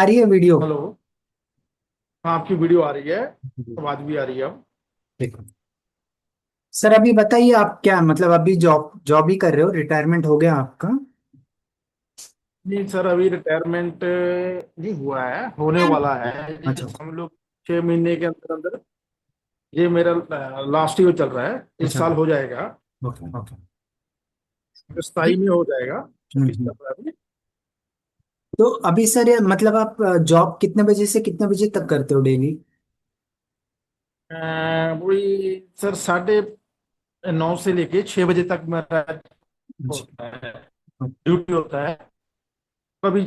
आ रही है video. Hello. हाँ, आपकी वीडियो आ रही है। आवाज भी आ रही है अब। देखो सर, अभी बताइए आप क्या मतलब अभी जॉब जॉब ही कर रहे हो, रिटायरमेंट हो गया आपका? नहीं सर, अभी रिटायरमेंट नहीं हुआ है, होने वाला है। अच्छा। हम लोग 6 महीने के अंदर अंदर, ये मेरा लास्ट ईयर चल रहा है, इस अच्छा। साल हो जाएगा। Okay okay. स्थाई में हो जाएगा। अभी चल हम्म। रहा है अभी। तो अभी सर ये मतलब आप जॉब कितने बजे से कितने बजे तक करते हो डेली? वही सर, 9:30 से लेके 6 बजे तक मेरा होता है, ड्यूटी होता है। कभी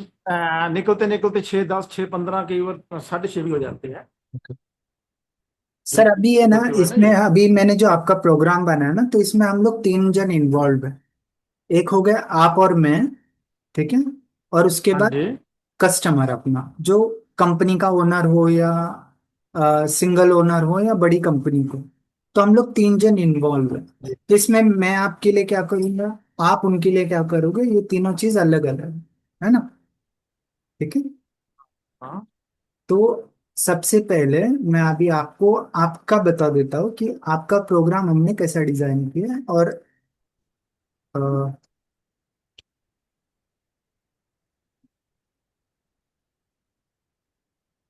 निकलते निकलते 6:10, 6:15, कई बार 6:30 भी हो जाते हैं। सर अभी है ना, जो है ना इसमें ये। अभी मैंने जो आपका प्रोग्राम बनाया ना, तो इसमें हम लोग तीन जन इन्वॉल्व है। एक हो गया आप और मैं, ठीक है। और उसके हाँ बाद जी। कस्टमर अपना, जो कंपनी का ओनर हो या सिंगल ओनर हो या बड़ी कंपनी को, तो हम लोग तीन जन इन्वॉल्व है। तो इसमें मैं आपके लिए क्या करूंगा, आप उनके लिए क्या करोगे, ये तीनों चीज अलग अलग है ना? ठीक है। हाँ। तो सबसे पहले मैं अभी आपको आपका बता देता हूँ कि आपका प्रोग्राम हमने कैसा डिजाइन किया है। और अ,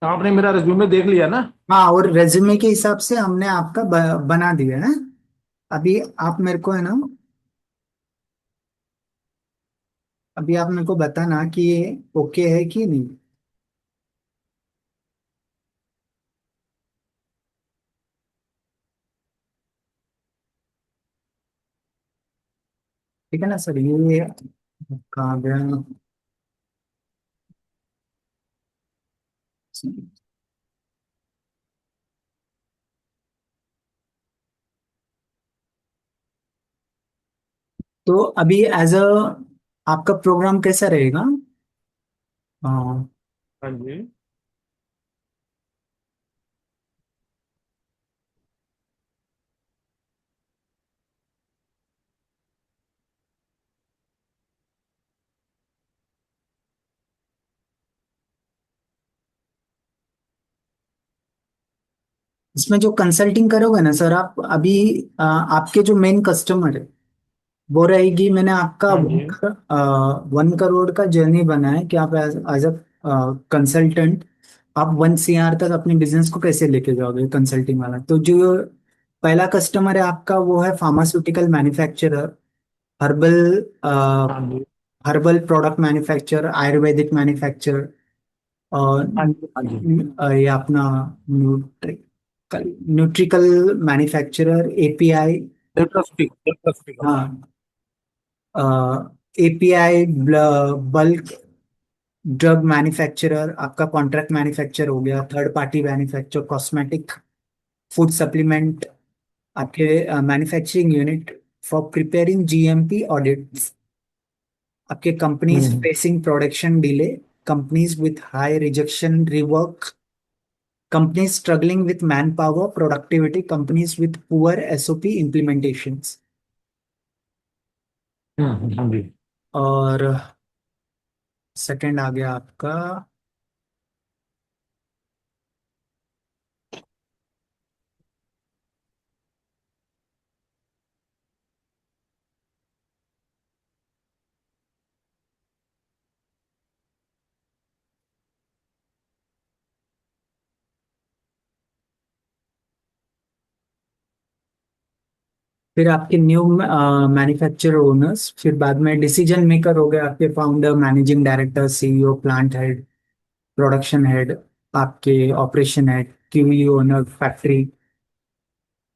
तो आपने मेरा रिज्यूमे देख लिया ना? हाँ, और रेज्यूमे के हिसाब से हमने आपका बना दिया है। अभी आप मेरे को है ना, अभी आप मेरे को बताना कि ये ओके है कि नहीं। ठीक है ना सर, ये कहाँ गया? तो अभी एज अ आपका प्रोग्राम कैसा रहेगा? हाँ, हाँ जी। इसमें जो कंसल्टिंग करोगे ना सर आप अभी, आपके जो मेन कस्टमर है वो रहेगी, मैंने आपका हाँ जी। 1 करोड़ का जर्नी बनाया है कि आप एज अ कंसल्टेंट आप 1 CR तक अपने बिजनेस को कैसे लेके जाओगे, कंसल्टिंग वाला। तो जो पहला कस्टमर है आपका वो है फार्मास्यूटिकल मैन्युफैक्चरर, हर्बल हाँ जी। Herbal product manufacturer, Ayurvedic manufacturer, और हाँ जी। हाँ जी। ये अपना न्यूट्रिकल न्यूट्रिकल मैन्युफैक्चरर, एपीआई। लेप्रोस्पिक। हाँ, एपीआई, बल्क ड्रग मैन्युफैक्चरर, आपका कॉन्ट्रैक्ट मैन्युफैक्चर हो गया, third party manufacture, cosmetic, food supplement, आपके manufacturing unit for preparing GMP audits, आपके companies hmm. Facing production delay, companies with high rejection rework, companies struggling with manpower productivity, companies with poor SOP implementations। हाँ जी। और second आ गया आपका, फिर आपके new manufacturer owners, फिर बाद में डिसीजन मेकर हो गए आपके founder, managing director, CEO, plant head, production head, आपके operation head, QE owner, factory.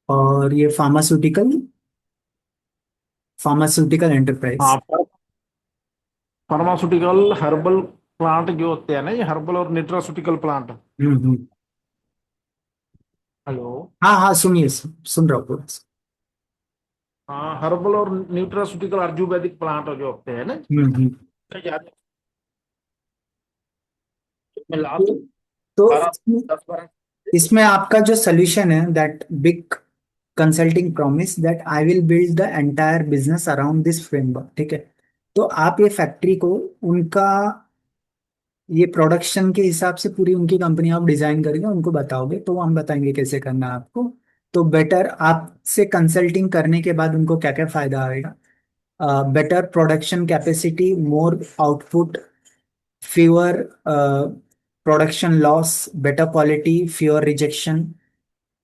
और ये फार्मास्यूटिकल एंटरप्राइज। हाँ, फार्मास्यूटिकल हर्बल प्लांट जो होते हैं ना, ये हर्बल और न्यूट्रास्यूटिकल प्लांट। हम्म। हेलो। हाँ हाँ, सुनिए, सुन रहा हूँ पूरा। हाँ, हर्बल और न्यूट्रास्यूटिकल आयुर्वेदिक प्लांट जो होते हैं ना, हम्म। याद में लास्ट तो तो 12, इसमें 10-12। इसमें आपका जो सोल्यूशन है, that big consulting promise that I will build the entire business around this framework, ठीक है। तो आप ये फैक्ट्री को उनका ये प्रोडक्शन के हिसाब से पूरी उनकी कंपनी आप डिजाइन करके उनको बताओगे, तो हम बताएंगे कैसे करना है आपको। तो बेटर आपसे कंसल्टिंग करने के बाद उनको क्या क्या फायदा आएगा। Better production capacity, more output, fewer production loss, better quality, fewer rejection,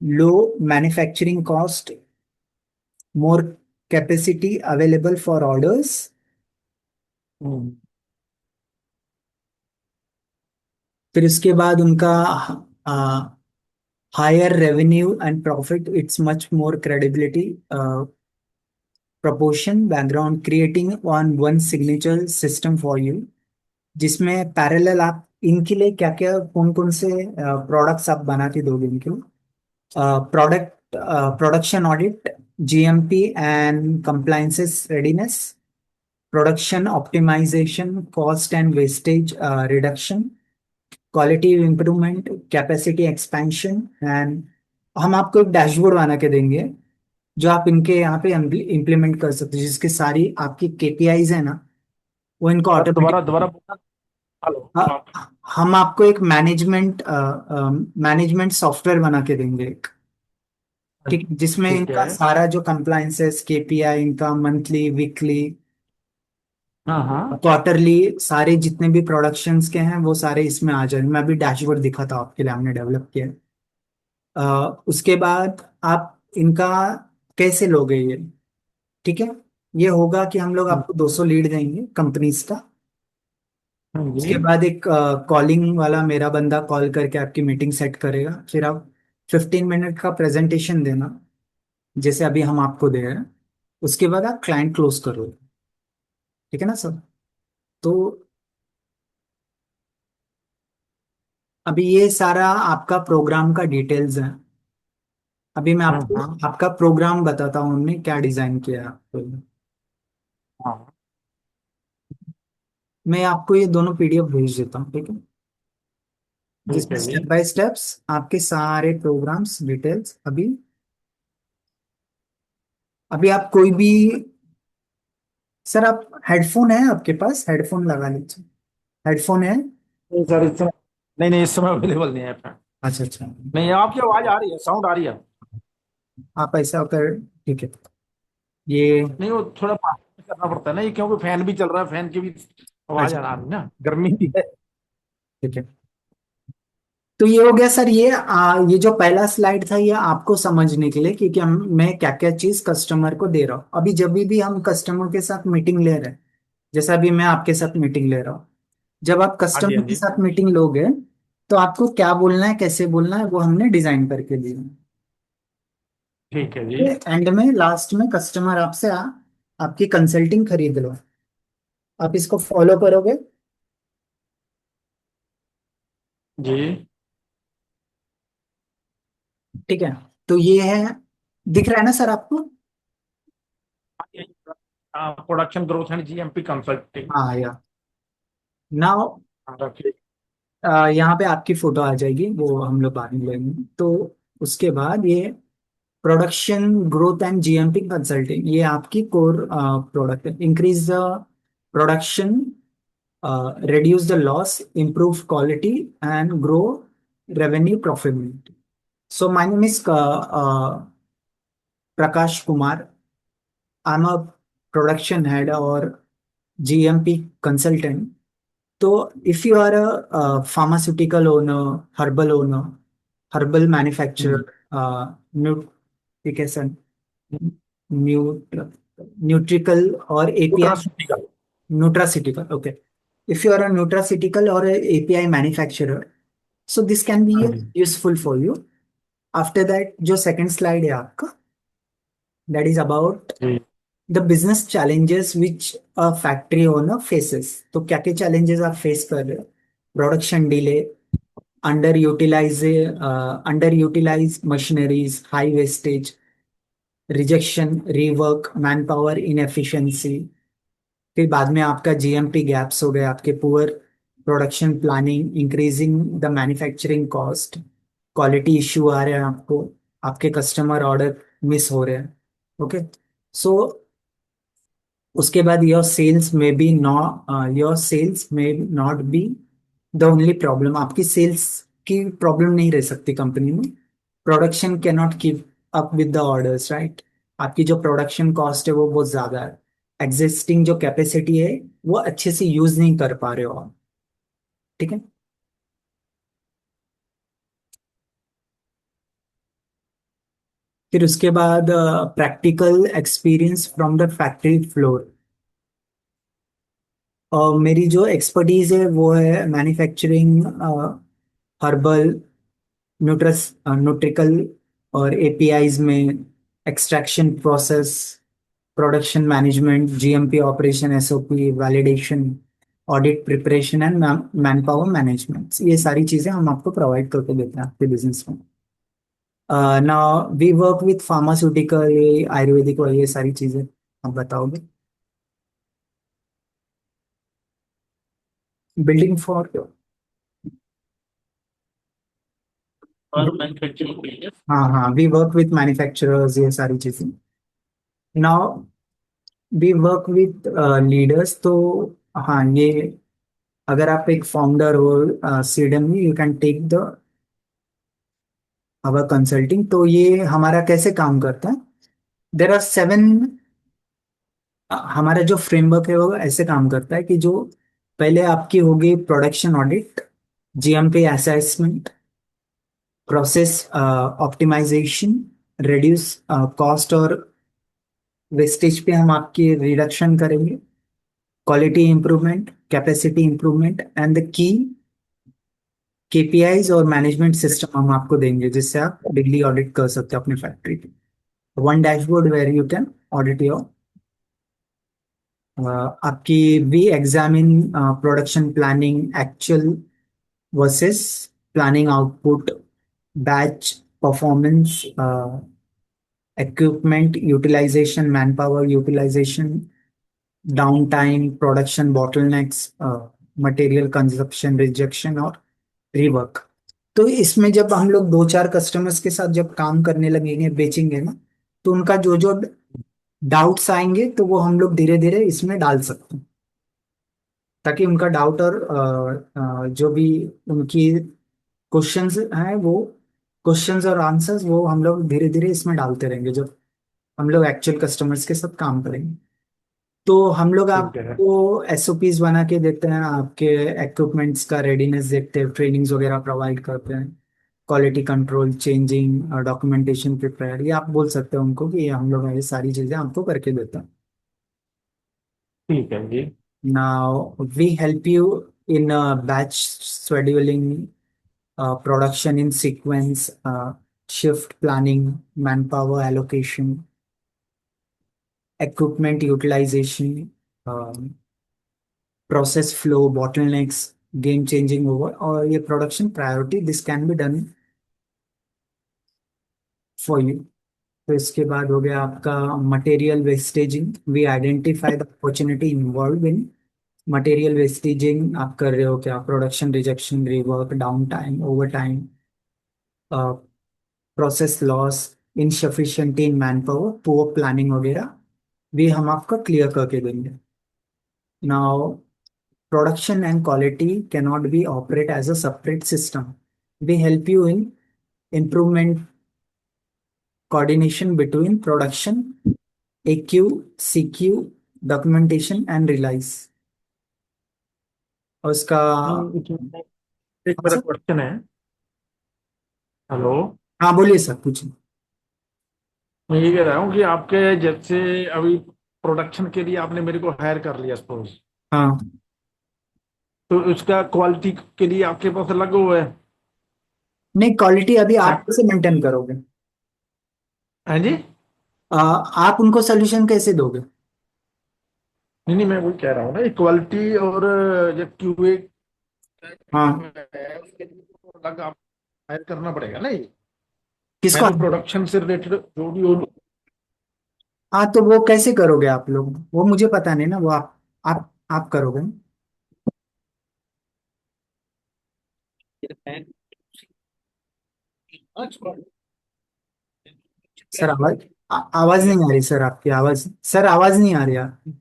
low manufacturing cost, more capacity available for orders। Hmm. फिर उसके बाद उनका higher revenue and profit, it's much more credibility, proportion, background, creating on one signature system for you, जिसमें parallel आप इनके लिए क्या क्या कौन कौन से प्रोडक्ट्स आप बना के दोगे इनके लिए। product production audit, GMP and compliances readiness, production optimization, cost and wastage reduction, quality improvement, capacity expansion, and हम आपको एक डैशबोर्ड बना के देंगे जो आप इनके यहाँ पे इम्प्लीमेंट कर सकते हो, जिसके सारी आपकी KPIs है ना, वो इनको सर ऑटोमेटिक। दोबारा दोबारा बोलना। हेलो। हम आपको एक मैनेजमेंट सॉफ्टवेयर बना के देंगे, ठीक, जिसमें ठीक इनका है। सारा जो कंप्लायंसेस, KPI, इनका मंथली, वीकली, हाँ हाँ। क्वार्टरली, सारे जितने भी प्रोडक्शंस के हैं वो सारे इसमें आ जाए। मैं अभी डैशबोर्ड दिखा था आपके लिए, हमने डेवलप किया है। उसके बाद आप इनका कैसे लोगे ये, ठीक है। ये होगा कि हम लोग हम्म। आपको 200 लीड देंगे कंपनीज का। हाँ जी। उसके बाद एक कॉलिंग वाला मेरा बंदा कॉल करके आपकी मीटिंग सेट करेगा, फिर आप 15 मिनट का प्रेजेंटेशन देना, जैसे अभी हम आपको दे रहे हैं। उसके बाद आप क्लाइंट क्लोज करो, ठीक है ना सर। तो अभी ये सारा आपका प्रोग्राम का डिटेल्स है। अभी मैं आपको हाँ आपका प्रोग्राम बताता हूँ हमने क्या डिजाइन किया है आपको। हाँ। मैं आपको ये दोनों PDF भेज देता हूँ, ठीक है, ठीक जिसमें है जी। स्टेप बाय स्टेप्स आपके सारे प्रोग्राम्स डिटेल्स। अभी अभी आप कोई भी, सर आप हेडफोन है आपके पास, हेडफोन लगा लीजिए। हेडफोन है। नहीं सर इस समय, नहीं नहीं इस समय अवेलेबल नहीं है friend। अच्छा अच्छा। नहीं आपकी आवाज आ रही है, साउंड आ रही है। आप ऐसा कर, ठीक है, ये, नहीं वो थोड़ा पास में करना पड़ता है ना ये, क्योंकि फैन भी चल रहा है, फैन की भी आवाज अच्छा, आ रही है ना, गर्मी भी है। ठीक है। तो ये हो गया सर, ये जो पहला स्लाइड था ये आपको समझने के लिए, क्योंकि मैं क्या क्या चीज कस्टमर को दे रहा हूँ। अभी जब भी हम कस्टमर के साथ मीटिंग ले रहे हैं, जैसा अभी मैं आपके साथ मीटिंग ले रहा हूँ, जब आप हाँ जी कस्टमर हाँ के जी। साथ मीटिंग लोगे तो आपको क्या बोलना है, कैसे बोलना है, वो हमने डिजाइन करके दिया ठीक है जी। है। एंड में लास्ट में कस्टमर आपसे आपकी कंसल्टिंग खरीद लो, आप इसको फॉलो करोगे, जी। ठीक है। तो ये है, दिख रहा है ना सर आपको। Production growth and GMP consulting. हाँ या नाउ, हाँ रखिए। यहाँ पे आपकी फोटो आ जाएगी, वो हम लोग बाद में लेंगे। तो उसके बाद ये production growth and GMP consulting, ये आपकी कोर प्रोडक्ट है। Increase the production, reduce the loss, improve quality, and grow revenue profitability. So my name is Prakash Kumar. I'm a production head or GMP consultant. So if you are a pharmaceutical owner, herbal manufacturer, nutrition, nut, nutrical or API, nutraceutical. nutraceutical. Okay. If you are a nutraceutical or a API manufacturer, so this can हाँ be जी। useful for you. After that, जो second slide है आपका, that is about ji. the business challenges which a factory owner faces. तो क्या क्या challenges आप face कर रहे हो? Production delay, underutilized machineries, high wastage, rejection, rework, manpower inefficiency। फिर बाद में आपका GMP गैप्स हो गए, आपके poor production planning, increasing the manufacturing cost, quality issue आ रहे हैं आपको, आपके कस्टमर ऑर्डर मिस हो रहे हैं। ओके, सो उसके बाद योर सेल्स में not be the only problem आपकी सेल्स की प्रॉब्लम नहीं रह सकती कंपनी में। Production can not keep up with the orders, right. आपकी जो प्रोडक्शन कॉस्ट है वो बहुत ज्यादा है। एग्जिस्टिंग जो कैपेसिटी है वो अच्छे से यूज नहीं कर पा रहे हो आप। ठीक है। फिर उसके बाद practical experience from the factory floor. और मेरी जो एक्सपर्टीज है वो है मैन्युफैक्चरिंग, हर्बल, न्यूट्रिकल और एपीआईज में, extraction process, production management, GMP operation, SOP, validation, audit preparation and man power management, ये सारी चीजें हम आपको प्रोवाइड करके देते हैं आपके बिजनेस में। ना, we work with pharmaceutical, Ayurvedic और ये सारी चीजें आप बताओगे। बिल्डिंग फॉर, और मैन्युफैक्चरिंग। हाँ हाँ, वी वर्क विथ मैन्युफैक्चरर्स, ये सारी चीजें। Now we work with leaders, तो हाँ ये, अगर आप एक फाउंडर हो सीडम में, you can take the our consulting. तो ये हमारा कैसे काम करता है, देर आर 7। हमारा जो फ्रेमवर्क है वो ऐसे काम करता है कि जो पहले आपकी होगी production audit, GMP assessment, process optimization, reduce cost और वेस्टेज पे हम आपकी रिडक्शन करेंगे, quality improvement, capacity improvement and the key KPIs और मैनेजमेंट सिस्टम हम आपको देंगे, जिससे आप डेली ऑडिट कर सकते हो अपनी फैक्ट्री की। One dashboard where you can audit your आपकी। We examine production planning actual versus planning output, batch performance, equipment utilisation, manpower utilisation, down time, production bottlenecks, material consumption, rejection और rework. तो इसमें जब हम लोग दो चार कस्टमर्स के साथ जब काम करने लगेंगे, बेचेंगे ना, तो उनका जो जो डाउट्स आएंगे तो वो हम लोग धीरे धीरे इसमें डाल सकते हैं, ताकि उनका डाउट और जो भी उनकी क्वेश्चंस हैं वो क्वेश्चंस और आंसर्स वो हम लोग धीरे धीरे इसमें डालते रहेंगे जब हम लोग एक्चुअल कस्टमर्स के साथ काम करेंगे। तो हम लोग ठीक है। आपको एसओपीज बना के देते हैं, आपके इक्विपमेंट्स का रेडीनेस देखते हैं, ट्रेनिंग्स वगैरह प्रोवाइड करते हैं, quality control, changing, documentation prepare, ये आप बोल सकते हैं उनको कि ये हम लोग ये सारी चीजें आपको करके देते हैं। ठीक है जी। Now, we help you in batch scheduling, production in sequence, shift planning, manpower allocation, equipment utilization, process flow, bottlenecks, game changing over, और ये production priority, this can be done for you। तो इसके बाद हो गया आपका material wastaging. We identify the opportunity involve in material wastaging. आप कर रहे हो क्या, production rejection, rework, down time, over time, process loss, insufficiency in man power, poor planning वगैरह भी हम आपका क्लियर करके देंगे। Now, production and quality cannot be operate as a separate system. We help you in improvement coordination between production, AQ, CQ, documentation and release। और उसका, इसमें एक हाँ मेरा सर, क्वेश्चन है। हेलो। हाँ बोलिए सर, पूछिए। मैं ये कह रहा हूँ कि आपके जैसे अभी प्रोडक्शन के लिए आपने मेरे को हायर कर लिया सपोज, हाँ, तो उसका क्वालिटी के लिए आपके पास अलग हुआ है? नहीं, क्वालिटी अभी आप हाँ। कैसे मेंटेन करोगे? हाँ जी। आप उनको सोल्यूशन कैसे दोगे? नहीं नहीं, मैं वही कह रहा हूँ ना, क्वालिटी और जो क्यूए हाँ, है उसके लिए तो अलग आप हायर करना पड़ेगा ना ये। मैं किसको? तो प्रोडक्शन से रिलेटेड जो भी हो। हाँ, तो वो कैसे करोगे आप लोग, वो मुझे पता नहीं ना, वो आप करोगे ना? सर आवाज, आवाज नहीं आ रही सर, आपकी आवाज, सर आवाज नहीं आ रही आपकी।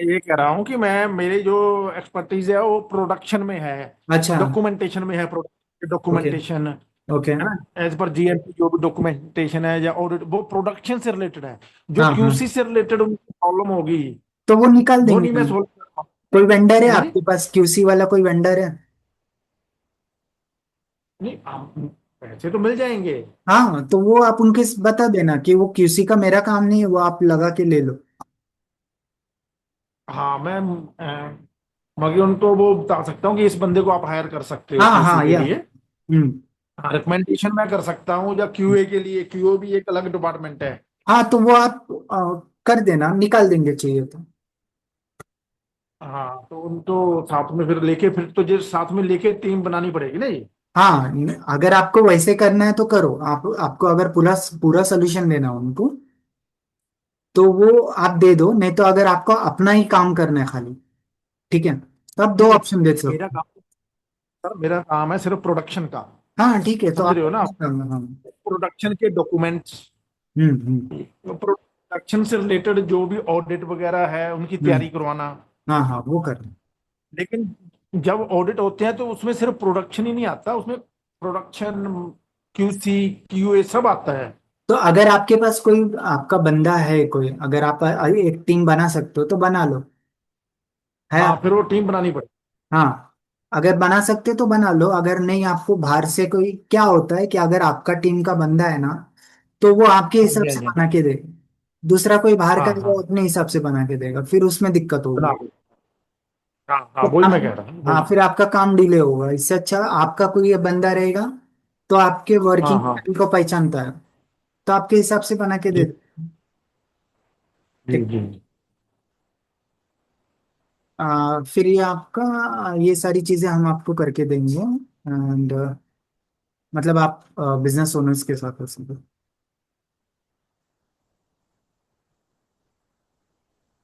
ये कह रहा हूँ कि मैं, मेरी जो एक्सपर्टीज है वो प्रोडक्शन में है, अच्छा। डॉक्यूमेंटेशन में है, प्रोडक्ट ओके। डॉक्यूमेंटेशन है ओके। ना। एज पर जीएमपी जो भी डॉक्यूमेंटेशन है या ऑडिट, वो प्रोडक्शन से रिलेटेड है। जो हाँ हाँ, क्यूसी से रिलेटेड उनकी प्रॉब्लम होगी, तो वो निकाल वो देंगे नहीं मैं हम। सोल्व कर पाऊँ। कोई वेंडर है हाँ जी। आपके पास, क्यूसी वाला कोई वेंडर है? नहीं पैसे तो मिल जाएंगे। हाँ, तो वो आप उनके बता देना कि वो क्यूसी का मेरा काम नहीं है, वो आप लगा के ले लो। हाँ मैं मगर उनको वो बता सकता हूँ कि इस बंदे को आप हायर कर सकते हो हाँ क्यूसी हाँ, के या लिए। हाँ, रिकमेंडेशन मैं कर सकता हूँ, या क्यूए के लिए, क्यूओ भी एक अलग डिपार्टमेंट है। हाँ, तो वो आप कर देना, निकाल देंगे चाहिए तो। हाँ तो उनको साथ में फिर लेके, फिर तो जो साथ में लेके टीम बनानी पड़ेगी ना ये। हाँ, अगर आपको वैसे करना है तो करो, आप आपको अगर पूरा पूरा सोल्यूशन देना हो उनको, तो वो आप दे दो, नहीं तो अगर आपको अपना ही काम करना है खाली, ठीक है, तो आप नहीं दो नहीं, ऑप्शन दे मेरा सकते हो। काम, सर मेरा काम है सिर्फ प्रोडक्शन का। हाँ ठीक है, तो समझ आप रहे हो ना, अपना काम है, हाँ। प्रोडक्शन के डॉक्यूमेंट्स, हम्म। प्रोडक्शन से रिलेटेड जो भी ऑडिट वगैरह है उनकी हम्म। तैयारी करवाना। हाँ हाँ, वो कर। लेकिन जब ऑडिट होते हैं तो उसमें सिर्फ प्रोडक्शन ही नहीं आता, उसमें प्रोडक्शन, क्यूसी, क्यूए सब आता है। तो अगर आपके पास कोई आपका बंदा है कोई, अगर आप एक टीम बना सकते हो तो बना लो, है हाँ आप? फिर वो टीम बनानी पड़ेगी। हाँ, अगर बना सकते तो बना लो, अगर नहीं, आपको बाहर से कोई, क्या होता है कि अगर आपका टीम का बंदा है ना, तो वो आपके हाँ हिसाब जी, हाँ से जी, बना के देगा। दूसरा कोई बाहर हाँ का हाँ, वो अपने हिसाब से बना के देगा, फिर उसमें दिक्कत बना होगी। दो। हाँ हाँ, तो वही मैं आप, कह रहा हूँ, हाँ, वही। फिर आपका काम डिले होगा। इससे अच्छा आपका कोई ये बंदा रहेगा, तो आपके हाँ वर्किंग हाँ को पहचानता है, तो आपके हिसाब से बना के दे जी दे। जी ठीक। जी। फिर ये आपका, ये सारी चीजें हम आपको करके देंगे, एंड मतलब आप बिजनेस ओनर्स के साथ हो सकते।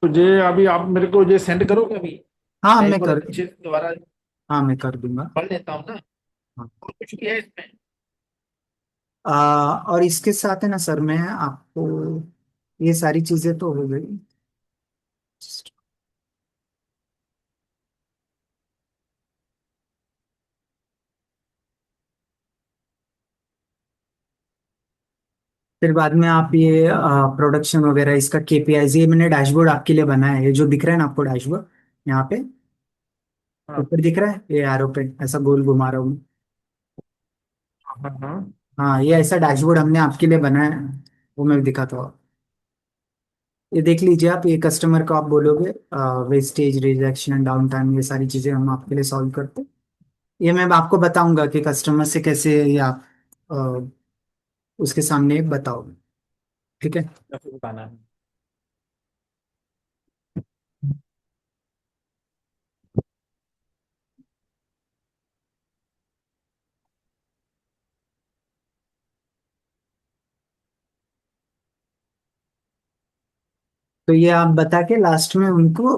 तो ये अभी आप मेरे को ये सेंड करोगे अभी? हाँ, मैं मैं एक बार कर अच्छे से दोबारा हाँ, मैं कर दूंगा। पढ़ लेता हूँ ना। हाँ। और कुछ भी है इसमें? और इसके साथ है ना सर, मैं आपको, ये सारी चीजें तो हो गई। फिर बाद में आप ये प्रोडक्शन वगैरह, इसका केपीआईज, ये मैंने डैशबोर्ड आपके लिए बनाया है, ये जो दिख रहा है ना आपको डैशबोर्ड, यहाँ पे हाँ ऊपर दिख रहा है, ये एरो पे ऐसा गोल घुमा रहा हूँ मैं। हाँ हाँ। हाँ, ये ऐसा डैशबोर्ड हमने आपके लिए बनाया है, वो मैं दिखाता हूँ। ये देख लीजिए आप, ये कस्टमर को आप बोलोगे, वेस्टेज, रिजेक्शन, डाउन टाइम, ये सारी चीजें हम आपके लिए सॉल्व करते हैं। ये मैं आपको बताऊंगा कि कस्टमर से कैसे ये आप उसके सामने बताओगे, ठीक है। कैसे बताना है? तो ये आप बता के लास्ट में उनको,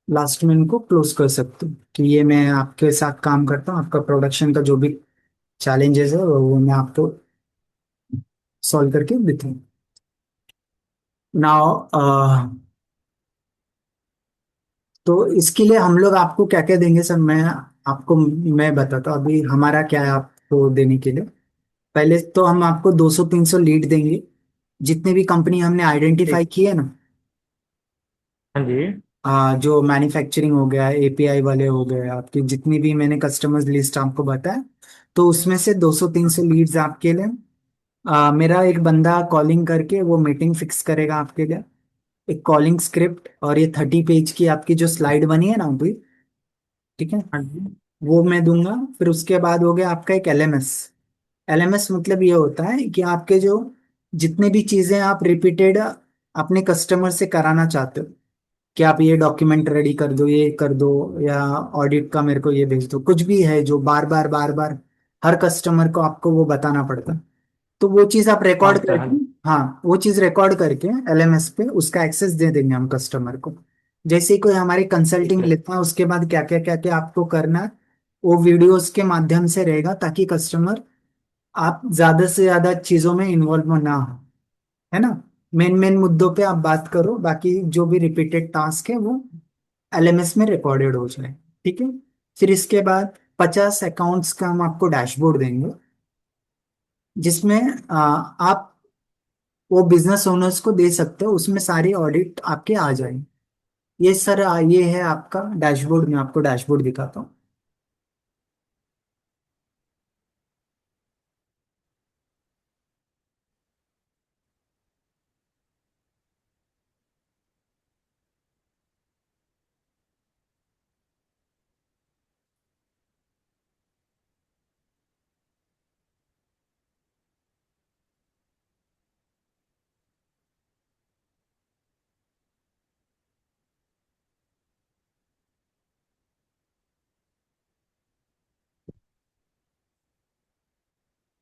लास्ट में उनको क्लोज कर सकते हो कि ये मैं आपके साथ काम करता हूँ, आपका प्रोडक्शन का जो भी चैलेंजेस है वो मैं आपको सॉल्व करके देता हूँ। नाउ, तो इसके लिए हम लोग आपको क्या क्या देंगे सर, मैं आपको, मैं बताता हूँ अभी हमारा क्या है आपको देने के लिए। पहले तो हम आपको 200-300 लीड देंगे, जितने भी कंपनी हमने आइडेंटिफाई ठीक। की है ना, हाँ जी। जो मैन्युफैक्चरिंग हो गया, एपीआई वाले हो गए, आपकी जितनी भी मैंने कस्टमर्स लिस्ट आपको बताया, तो उसमें से 200-300 लीड्स आपके लिए। मेरा एक बंदा कॉलिंग करके वो मीटिंग फिक्स करेगा आपके लिए, एक कॉलिंग स्क्रिप्ट, और ये 30 पेज की आपकी जो स्लाइड बनी है ना अभी, ठीक है, हाँ जी। वो मैं दूंगा। फिर उसके बाद हो गया आपका एक एलएमएस। एलएमएस मतलब ये होता है कि आपके जो जितने भी चीजें आप रिपीटेड अपने कस्टमर से कराना चाहते हो, कि आप ये डॉक्यूमेंट रेडी कर दो, ये कर दो, या ऑडिट का मेरे को ये भेज दो, कुछ भी है जो बार बार हर कस्टमर को आपको वो बताना पड़ता है, तो वो चीज आप हाँ रिकॉर्ड अच्छा, हाँ करके, जी। हाँ, वो चीज रिकॉर्ड करके एलएमएस पे उसका एक्सेस दे देंगे हम कस्टमर को। जैसे ही कोई हमारी ठीक कंसल्टिंग है। लेता है, उसके बाद क्या क्या आपको करना है, वो वीडियोस के माध्यम से रहेगा, ताकि कस्टमर आप ज्यादा से ज्यादा चीजों में इन्वॉल्व ना हो, है ना। मेन मेन मुद्दों पे आप बात करो, बाकी जो भी रिपीटेड टास्क है वो एलएमएस में रिकॉर्डेड हो जाए। ठीक है। फिर इसके बाद 50 अकाउंट्स का हम आपको डैशबोर्ड देंगे, जिसमें आप वो बिजनेस ओनर्स को दे सकते हो, उसमें सारी ऑडिट आपके आ जाए। ये सर, ये है आपका डैशबोर्ड। मैं आपको डैशबोर्ड दिखाता हूँ।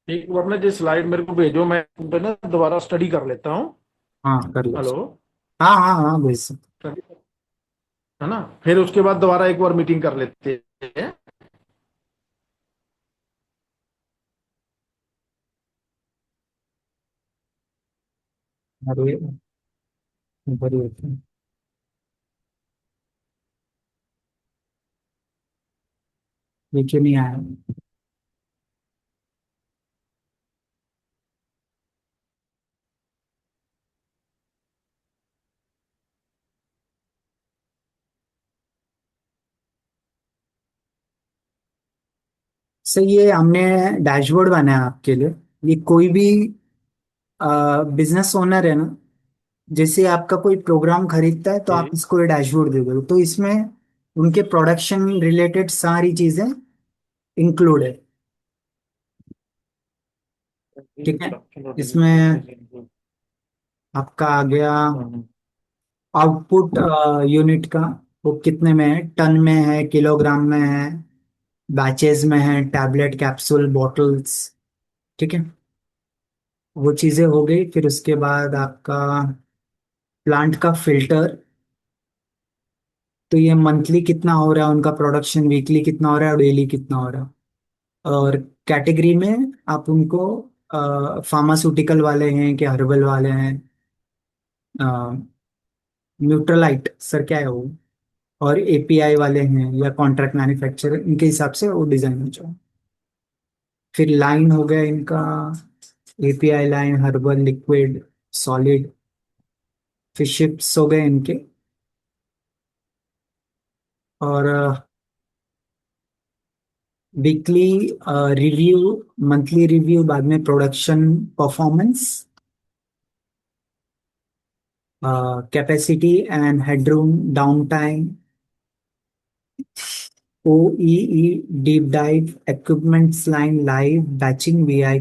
एक बार अपना जो स्लाइड मेरे को भेजो, मैं उन पे ना दोबारा स्टडी कर लेता हूँ। हाँ कर लो। हेलो। हाँ हाँ हाँ, भेज सकते। स्टडी, है ना, फिर उसके बाद दोबारा एक बार मीटिंग कर लेते हैं। अरे ऊपर ही होते हैं। ये क्यों नहीं आया? सही, ये हमने डैशबोर्ड बनाया आपके लिए। ये कोई भी बिजनेस ओनर है ना, जैसे आपका कोई प्रोग्राम खरीदता है तो आप जी। इसको ये डैशबोर्ड दे दो, तो इसमें उनके प्रोडक्शन रिलेटेड सारी चीजें इंक्लूड है। ठीक है। इसमें आपका आ गया आउटपुट यूनिट का, वो कितने में है, टन में है, किलोग्राम में है, बैचेस में है, टैबलेट कैप्सूल बॉटल्स। ठीक है। वो चीजें हो गई। फिर उसके बाद आपका प्लांट का फिल्टर, तो ये मंथली कितना हो रहा है उनका प्रोडक्शन, वीकली कितना हो रहा है और डेली कितना हो रहा है। और कैटेगरी में आप उनको फार्मास्यूटिकल वाले हैं कि हर्बल वाले हैं, न्यूट्रलाइट सर क्या है वो, और एपीआई वाले हैं या कॉन्ट्रैक्ट मैन्युफैक्चरर, इनके हिसाब से वो डिजाइन हो जाए। फिर लाइन हो गया इनका, API line, herbal, liquid, solid. फिर शिफ्ट्स हो गए इनके। और वीकली रिव्यू, मंथली रिव्यू, बाद में production performance, capacity and headroom, down time, OEE, deep dive, equipments line live, batching, VI,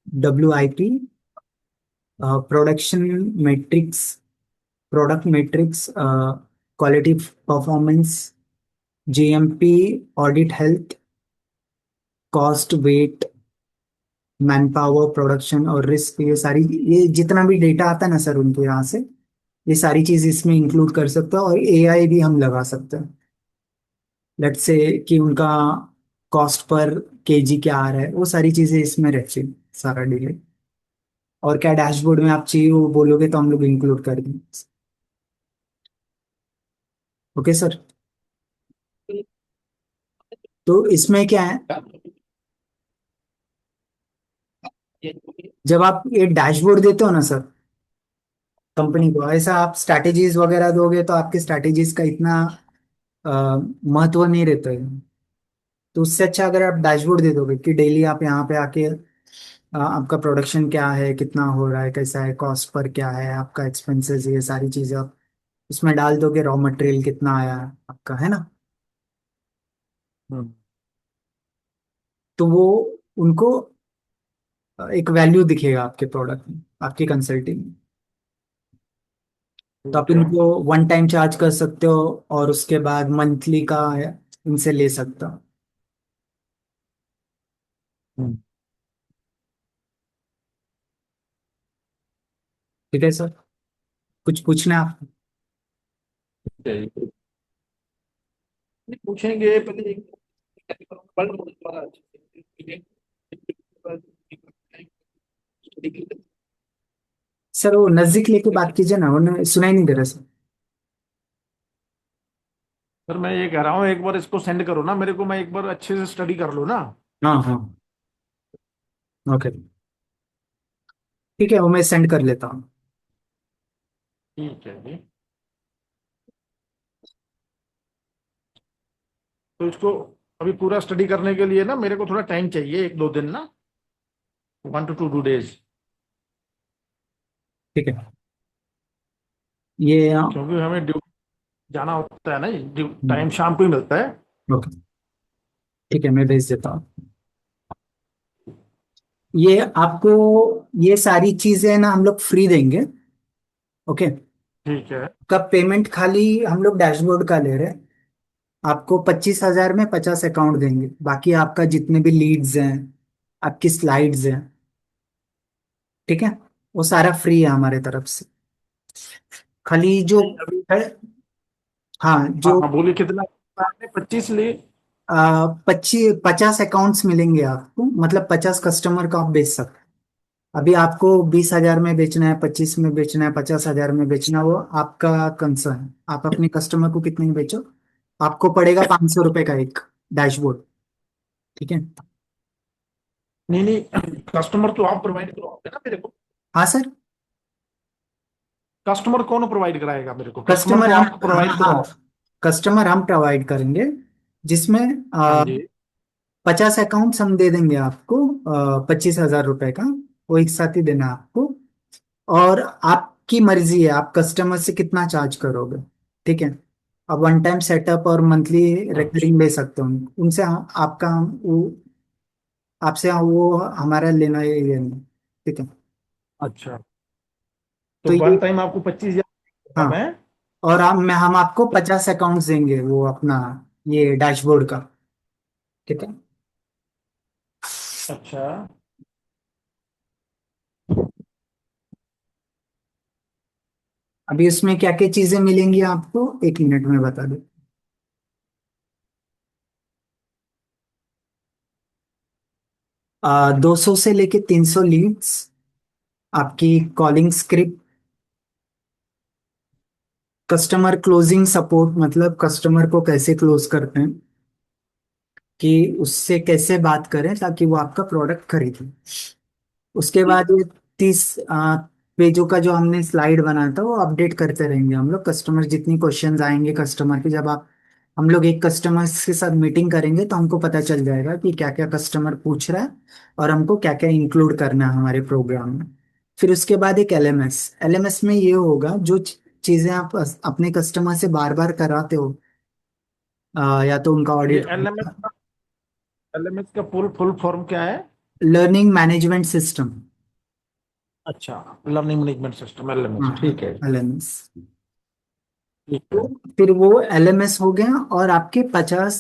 WIP, production matrix, product matrix, quality performance, GMP, audit health, cost, weight, man power, production और risk. ये सारी, ये जितना भी data आता है ना sir उनके यहाँ से, ये सारी चीज इसमें इंक्लूड कर सकते हैं। और एआई भी हम लगा सकते हैं। लेट्स से कि उनका कॉस्ट पर केजी क्या आ रहा है, वो सारी चीजें इसमें रहती हैं, सारा डिले। और क्या डैशबोर्ड में आप चाहिए वो बोलोगे तो हम लोग इंक्लूड कर देंगे। Okay sir. तो इसमें क्या है, जब आप ये डैशबोर्ड देते हो ना सर कंपनी को, ऐसा आप स्ट्रैटेजीज वगैरह दोगे तो आपके स्ट्रैटेजीज का इतना अ, महत्व नहीं रहता है। तो उससे अच्छा अगर आप डैशबोर्ड दे दोगे कि डेली आप यहाँ पे आके आपका प्रोडक्शन क्या है, कितना हो रहा है, कैसा है, कॉस्ट पर क्या है, आपका एक्सपेंसेस, ये सारी चीजें आप उसमें डाल दोगे, रॉ मटेरियल कितना आया है आपका, है ना। हम्म। तो वो उनको एक वैल्यू दिखेगा आपके प्रोडक्ट में, आपकी कंसल्टिंग में। तो आप ठीक है। इनको वन टाइम चार्ज कर सकते हो, और उसके बाद मंथली का इनसे ले सकते हो। हम्म। ठीक है सर। कुछ पूछना है आप? ठीक है। पूछेंगे पहले सर वो नजदीक लेके बात कीजिए ना, उन्हें सुनाई नहीं दे रहा सर। सर मैं ये कह रहा हूँ, एक बार इसको सेंड करो ना मेरे को, मैं एक बार अच्छे से स्टडी कर लूँ ना। हाँ हाँ। ओके। ठीक है, वो मैं सेंड कर लेता हूँ। ठीक है जी। तो इसको अभी पूरा स्टडी करने के लिए ना मेरे को थोड़ा टाइम चाहिए, 1-2 दिन ना, 1 to 2 days। ठीक है। ये क्योंकि हमें ड्यूटी जाना होता है ना, हम्म, टाइम शाम को ही मिलता है। ओके। ठीक है, मैं भेज देता हूँ। ये आपको, ये सारी चीजें ना हम लोग फ्री देंगे। ओके। ठीक है। कब पेमेंट खाली हम लोग डैशबोर्ड का ले रहे हैं। आपको 25,000 में 50 अकाउंट देंगे, बाकी आपका जितने भी लीड्स हैं, आपकी स्लाइड्स हैं, ठीक है, वो सारा फ्री है हमारे तरफ से। खाली जो नहीं अभी। है, हाँ हाँ जो हाँ, बोलिए कितना आपने 25 लिए? 50 अकाउंट्स मिलेंगे आपको, मतलब 50 कस्टमर का आप बेच सकते हैं। अभी आपको 20,000 में बेचना है, 25 में बेचना है, 50,000 में बेचना, वो आपका कंसर्न है। आप अपने कस्टमर को कितने में बेचो। आपको पड़ेगा 500 रुपए का एक डैशबोर्ड। ठीक है। नहीं नहीं, कस्टमर तो आप प्रोवाइड करोगे ना मेरे को। हाँ सर। कस्टमर कौन प्रोवाइड कराएगा मेरे को? कस्टमर कस्टमर तो हम, आप हाँ प्रोवाइड हाँ, करो। कस्टमर हम प्रोवाइड करेंगे, जिसमें हाँ जी। 50 अकाउंट्स हम दे देंगे आपको, 25,000 रुपए का, वो एक साथ ही देना है आपको। और आपकी मर्जी है, आप कस्टमर से कितना चार्ज करोगे। ठीक है। आप वन टाइम सेटअप और मंथली अच्छा। रिकरिंग ले सकते हो उनसे। आपका वो, आपसे वो हमारा लेना है ये नहीं। ठीक है। अच्छा, तो तो ये, वन टाइम आपको 25,000 हाँ, मैं। और हम आपको 50 अकाउंट्स देंगे वो अपना, ये डैशबोर्ड का। ठीक है। अच्छा। अभी उसमें क्या क्या चीजें मिलेंगी आपको, 1 मिनट में बता दो। 200 से लेके 300 लीड्स, आपकी calling script, customer closing support, मतलब कस्टमर को कैसे क्लोज करते हैं, कि उससे कैसे बात करें ताकि वो आपका प्रोडक्ट खरीदे। उसके बाद ये 30 पेजों का जो हमने स्लाइड बनाया था, वो अपडेट करते रहेंगे हम लोग। कस्टमर जितनी क्वेश्चंस आएंगे कस्टमर के, जब आप, हम लोग एक कस्टमर के साथ मीटिंग करेंगे तो हमको पता चल जाएगा कि क्या क्या कस्टमर पूछ रहा है, और हमको क्या क्या इंक्लूड करना है हमारे प्रोग्राम में। फिर उसके बाद एक एलएमएस। एलएमएस में ये होगा, जो चीजें आप अपने कस्टमर से बार बार कराते हो, या तो उनका ये ऑडिट, एलएमएस का फुल फुल फॉर्म क्या है? Learning management system. अच्छा, लर्निंग मैनेजमेंट सिस्टम, एलएमएस, हाँ हाँ, ठीक है। एलएमएस। ठीक तो है। फिर वो एलएमएस हो गया, और आपके 50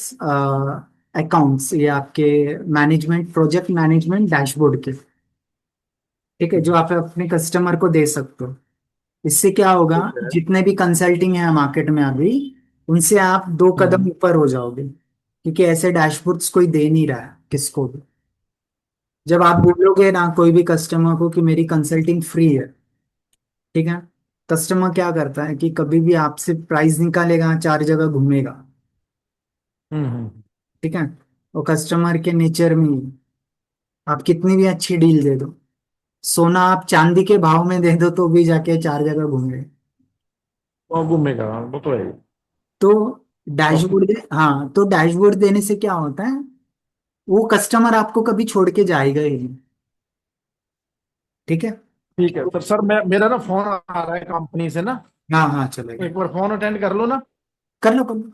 अकाउंट्स, ये आपके मैनेजमेंट, प्रोजेक्ट मैनेजमेंट डैशबोर्ड के। ठीक है, जो आप अपने कस्टमर को दे सकते हो। इससे क्या होगा, ठीक है। जितने भी कंसल्टिंग है मार्केट में अभी, उनसे आप 2 कदम हम्म ऊपर हो जाओगे, क्योंकि ऐसे डैशबोर्ड्स कोई दे नहीं रहा है किसको भी। जब आप बोलोगे ना कोई भी कस्टमर को कि मेरी कंसल्टिंग फ्री है, ठीक है, कस्टमर क्या करता है कि कभी भी आपसे प्राइस निकालेगा, 4 जगह घूमेगा। हम्म। ठीक है। वो कस्टमर के नेचर में ही, आप कितनी भी अच्छी डील दे दो, सोना आप चांदी के भाव में दे दो तो भी जाके 4 जगह घूमेगा। वो घूमेगा, वो तो है ही। तो तो डैशबोर्ड हाँ, तो डैशबोर्ड देने से क्या होता है, वो कस्टमर आपको कभी छोड़ के जाएगा ही नहीं। ठीक है। ठीक है, तो सर मैं, मेरा ना फोन आ रहा है कंपनी से ना, हाँ हाँ, चलेगा। एक बार फोन अटेंड कर लो ना। कर लो कर लो।